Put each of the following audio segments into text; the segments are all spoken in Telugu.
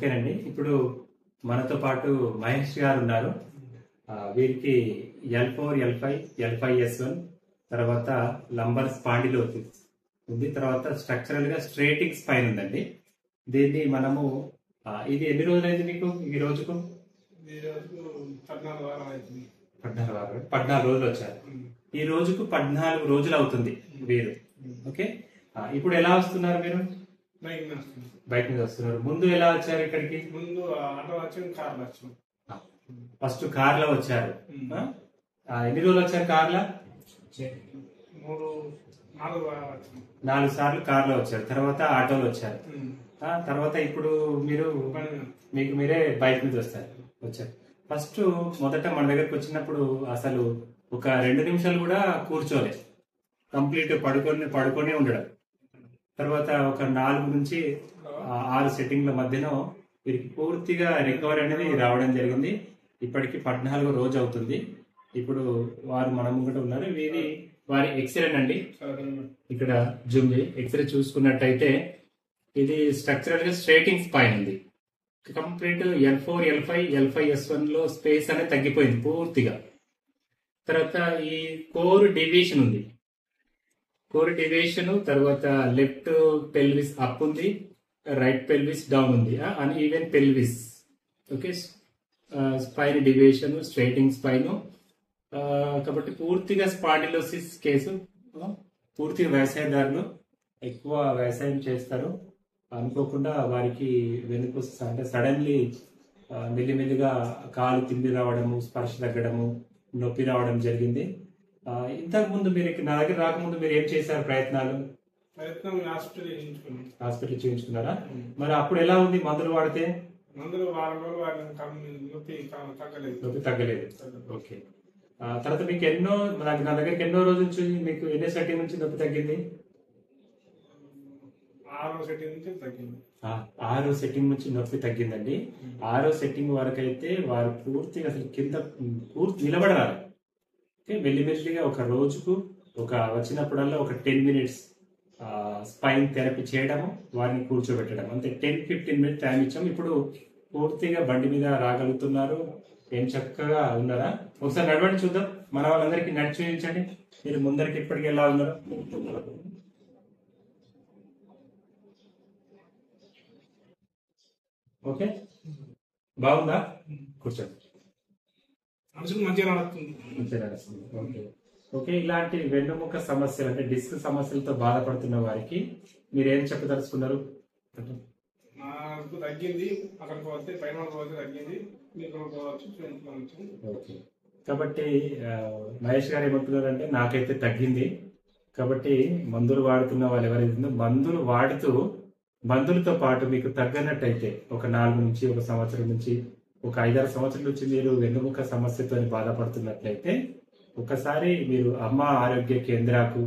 ఓకేనండి. ఇప్పుడు మనతో పాటు మహేష్ గారు ఉన్నారు. వీరికి L4, L5, L5S1 తర్వాత లంబర్ స్పాండిలోసిస్ ఉంది. తర్వాత స్ట్రక్చరల్ గా స్ట్రేటింగ్ స్పైన్ ఉందండి. దీన్ని మనము ఇది ఎన్ని రోజులైంది మీకు ఈ రోజుకు? 14 రోజులు వచ్చారు. ఈ రోజుకు 14 రోజులు అవుతుంది వీరు. ఓకే, ఇప్పుడు ఎలా వస్తున్నారు మీరు? బైక్ మీద వస్తున్నారు. ముందు ఎలా వచ్చారు ఇక్కడికి? ముందు ఆటో వచ్చి కార్లో వచ్చాం. ఫస్ట్ కార్ లో వచ్చారు. ఎన్ని రోజులు వచ్చారు కార్ లో? 4 సార్లు కార్ లో వచ్చారు. తర్వాత ఆటోలో వచ్చారు. తర్వాత ఇప్పుడు మీరు మీకు మీరే బైక్ మీద వచ్చారు. ఫస్ట్ మొదట మన దగ్గరకు వచ్చినప్పుడు అసలు ఒక 2 నిమిషాలు కూడా కూర్చోలే, కంప్లీట్ పడుకొని ఉండడం. తర్వాత ఒక 4 నుంచి 6 సెట్టింగ్ల మధ్యలో వీరికి పూర్తిగా రికవరీ అనేది రావడం జరిగింది. ఇప్పటికి 14వ రోజు అవుతుంది. ఇప్పుడు వారు మన ముంగట ఉన్నారు. వారి ఎక్స్రే అండి. ఇక్కడ జూమ్ ఎక్స్రే చూసుకున్నట్టయితే ఇది స్ట్రక్చరల్ గా స్ట్రేటింగ్ స్పైన్ ఉంది. కంప్లీట్ L4, L5, L5S1 లో స్పేస్ అనేది తగ్గిపోయింది పూర్తిగా. తర్వాత ఈ కోర్ డీవియేషన్ ఉంది. కోర్ డీవియేషన్ తర్వాత లెఫ్ట్ పెల్విస్ అప్ ఉంది, రైట్ పెల్విస్ డౌన్ ఉంది. Uneven pelvis. Okay, spine deviation, straightening spine. కాబట్టి పూర్తిగా స్పాండిలోసిస్ కేసు. పూర్తిగా వ్యవసాయదారులు ఎక్కువ వ్యవసాయం చేస్తారు. అనుకోకుండా వారికి వెనుక అంటే సడన్లీ మెల్లిమెల్లిగా కాలు తిండి రావడము, స్పర్శ తగ్గడము, నొప్పి రావడం జరిగింది. ఇంతకు ముందు మీరు నా దగ్గర రాకముందు మీరు ఏం చేశారు ప్రయత్నాలు? హాస్పిటల్ చేయించుకున్నారా? మరి అప్పుడు ఎలా ఉంది మందులు వాడితే? నొప్పి తగ్గలేదు. ఓకే, తర్వాత మీకు నా దగ్గరికి ఎన్నో రోజుల నుంచి మీకు ఎన్నో సెట్టింగ్ నుంచి నొప్పి తగ్గింది? 6వ సెట్టింగ్ నుంచి నొప్పి తగ్గిందండి. 6వ సెట్టింగ్ వరకు అయితే వారు పూర్తిగా అసలు కింద నిలబడరాలి. మెల్లిమెల్లిగా ఒక రోజుకు వచ్చినప్పుడల్లా ఒక 10 మినిట్స్ స్పైన్ థెరపీ చేయడము, వారిని కూర్చోబెట్టడం, అంతే. 10-15 మినిట్స్ టైం ఇచ్చాము. ఇప్పుడు పూర్తిగా బండి మీద రాగలుగుతున్నారు. ఏం చక్కగా ఉన్నారా? ఒకసారి నడవండి చూద్దాం. మన వాళ్ళందరికీ నడిచి చూపించండి. మీరు ముందరికి ఇప్పటికి ఎలా ఉన్నారు? ఓకే, బాగుందా? కూర్చోండి. ఓకే ఓకే, ఇలాంటి వెన్నుముక సమస్యలు అంటే డిస్క్ సమస్యలతో బాధపడుతున్న వారికి మీరేం చెప్పదలుచుకున్నారు? తగ్గింది, అక్కడికి పోతే పైన తగ్గింది. ఓకే, కాబట్టి మహేష్ గారు ఏమంటున్నారంటే నాకైతే తగ్గింది. కాబట్టి మందులు వాడుతున్న వాళ్ళు ఎవరైతే మందులతో పాటు మీకు తగ్గనట్టయితే ఒక 4 నుంచి 1 సంవత్సరం నుంచి ఒక 5-6 సంవత్సరాల నుంచి మీరు వెన్నుముక సమస్యతో బాధపడుతున్నట్లయితే ఒకసారి మీరు అమ్మ ఆరోగ్య కేంద్రాకు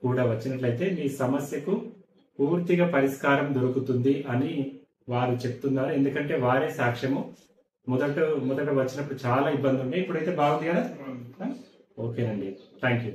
కూడా వచ్చినట్లయితే మీ సమస్యకు పూర్తిగా పరిష్కారం దొరుకుతుంది అని వారు చెప్తున్నారు. ఎందుకంటే వారే సాక్ష్యము. మొదట వచ్చినప్పుడు చాలా ఇబ్బంది ఉండే, ఇప్పుడైతే బాగుంది కదా. ఓకేనండి, థ్యాంక్ యూ.